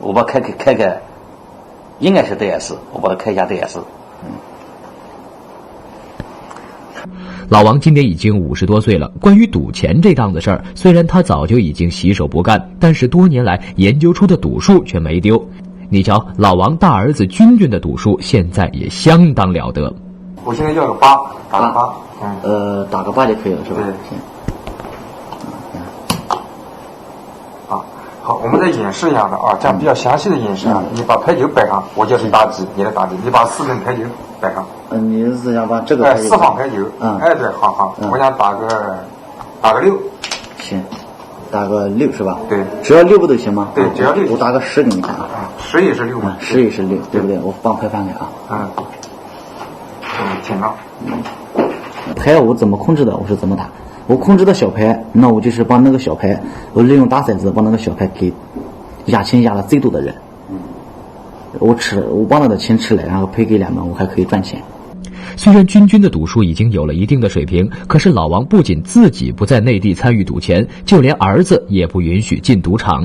我把开，应该是德也是，我把它开一下德也是。老王今年已经50多岁了，关于赌钱这档子事儿，虽然他早就已经洗手不干，但是多年来研究出的赌术却没丢。你瞧，老王大儿子君君的赌术现在也相当了得。我现在要个8，打个8，打个8就可以了，是吧？对。好，我们再演示一下的啊，这样比较详细的演示啊。你把牌九摆上，我就是大几，你的大几，你把4根牌九摆上。你是想把这个4方牌九，对，好，我想打个6。行，打个6是吧？对，只要6不都行吗？对，只要6。我打个10给你看啊。10也是6嘛？10也是6，对不对？我帮牌翻开啊。挺好。牌我怎么控制的？我是怎么打？我控制的小牌，那我就是把那个小牌，我利用大骰子把那个小牌给压钱压的最多的人。我帮他的钱吃了，然后赔给2万，我还可以赚钱。虽然君君的赌术已经有了一定的水平，可是老王不仅自己不在内地参与赌钱，就连儿子也不允许进赌场。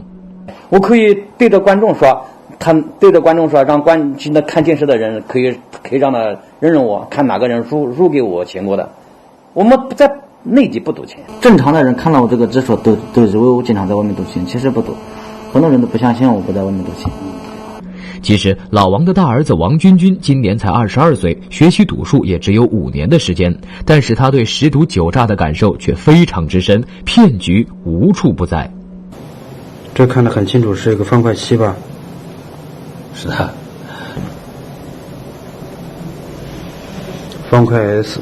我可以对着观众说，让现在看电视的人可以让他认认我，看哪个人输给我钱过的。我们在内地不赌钱，正常的人看到我这个只说都以为我经常在外面赌钱，其实不赌。很多人都不相信我不在外面赌钱。其实老王的大儿子王君君今年才22岁，学习赌术也只有5年的时间，但是他对十赌9诈的感受却非常之深，骗局无处不在。这看得很清楚，是一个方块7吧？是的。方块 S。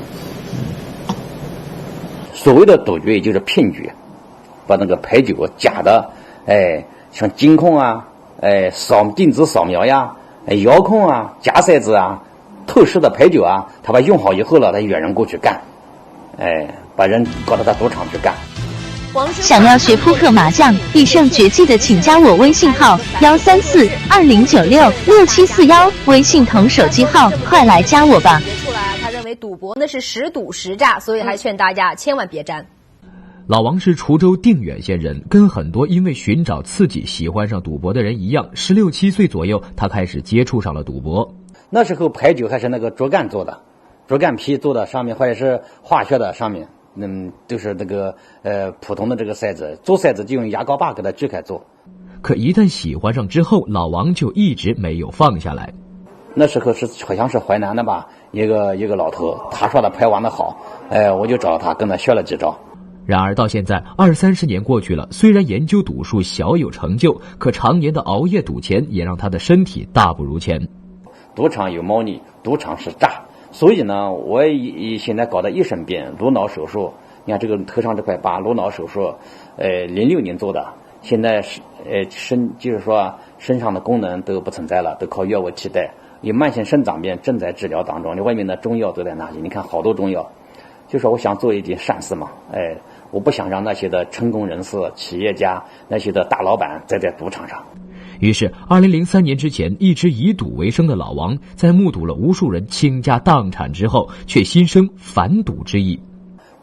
所谓的赌局也就是骗局，把那个牌九假的，像监控啊，电子扫描呀，遥控啊，假骰子啊，透视的牌九啊，他把用好以后了，他约人过去干，把人搞到他赌场去干。想要学扑克、麻将、必胜绝技的，请加我微信号13420966741，微信同手机号，快来加我吧。他认为赌博呢是10赌10诈，所以还劝大家千万别沾。老王是滁州定远县人，跟很多因为寻找刺激喜欢上赌博的人一样，16、17岁左右，他开始接触上了赌博。那时候牌九还是那个竹竿做的，竹竿皮做的，上面或者是化学的上面，都是那个普通的这个骰子，做骰子就用牙膏把给它锯开做。可一旦喜欢上之后，老王就一直没有放下来。那时候好像是淮南的吧，一个老头，他说的牌玩得好，我就找他跟他学了几招。然而到现在20-30年过去了，虽然研究赌术小有成就，可常年的熬夜赌钱也让他的身体大不如前。赌场有猫腻，赌场是诈，所以呢，我现在搞得一身病，颅脑手术。你看这个头上这块疤，颅脑手术，06年做的，现在就是说身上的功能都不存在了，都靠药物替代。有慢性肾脏病正在治疗当中，你外面的中药都在那里，你看好多中药。就说我想做一点善事嘛，我不想让那些的成功人士、企业家、那些的大老板在赌场上。于是2003年之前一直以赌为生的老王，在目睹了无数人倾家荡产之后，却心生反赌之意。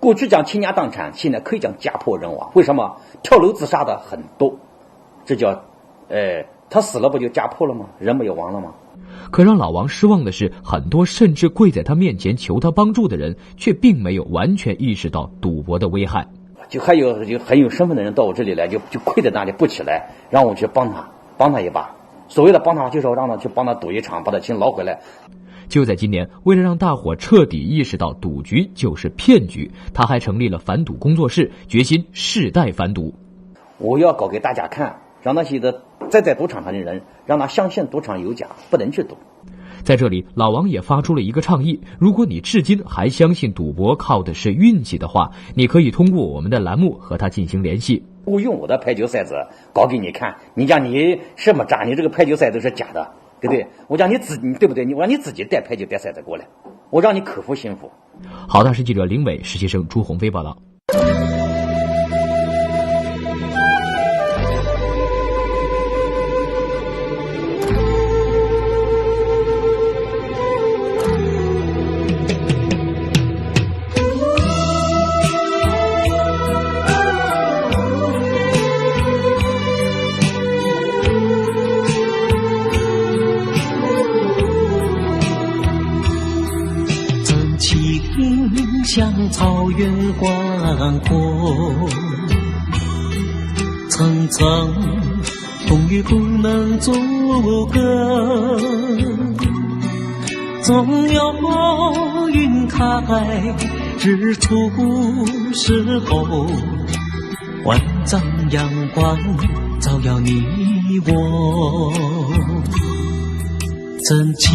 过去讲倾家荡产，现在可以讲家破人亡。为什么？跳楼自杀的很多，这叫他死了不就家破了吗？人不就亡了吗？可让老王失望的是，很多甚至跪在他面前求他帮助的人，却并没有完全意识到赌博的危害。就还有很有身份的人到我这里来，就跪在那里不起来，让我去帮他一把。所谓的帮他，就是让他去帮他赌一场，把他钱捞回来。就在今年，为了让大伙彻底意识到赌局就是骗局，他还成立了反赌工作室，决心世代反赌。我要搞给大家看，让那些的在赌场上的人，让他相信赌场有假，不能去赌。在这里，老王也发出了一个倡议：如果你至今还相信赌博靠的是运气的话，你可以通过我们的栏目和他进行联系。我用我的牌九骰子搞给你看，你讲你什么诈？你这个牌九骰子是假的，对不对？我讲你对不对？我让你自己带牌九带骰子过来，我让你口服心服。好大师记者林伟，实习生朱鸿飞报道。向草原广阔，层层风雨不能阻隔，总有云开日出时候，万丈阳光照耀你我，真情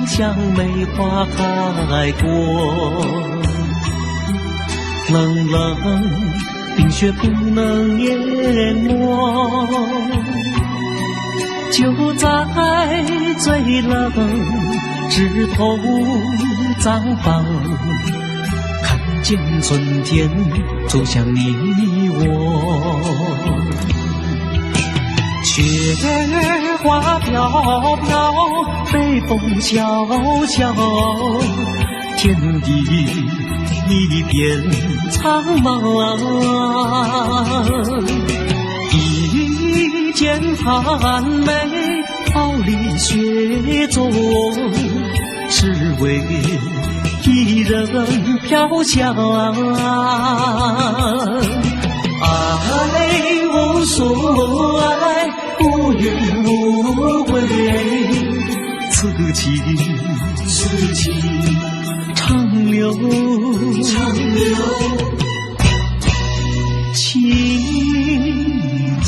像梅花开过，冷冷冰雪不能淹没，就在最冷枝头绽放，看见春天走向你我。雪花飘飘，北风萧萧，天地一片苍茫，一剑寒梅傲立雪中，只为一人飘香。爱无所爱，无怨无悔，此情长留情间。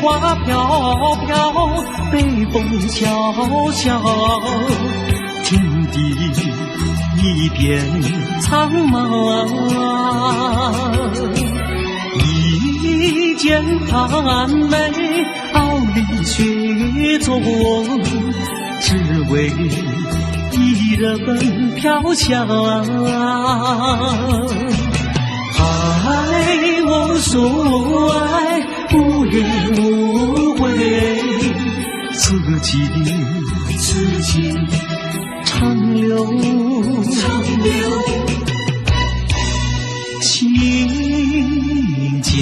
花飘飘，北风萧萧，天地一片苍茫，一剑寒梅傲立雪中，只为一人飘香。爱无所爱，无怨无悔，此情长留情间。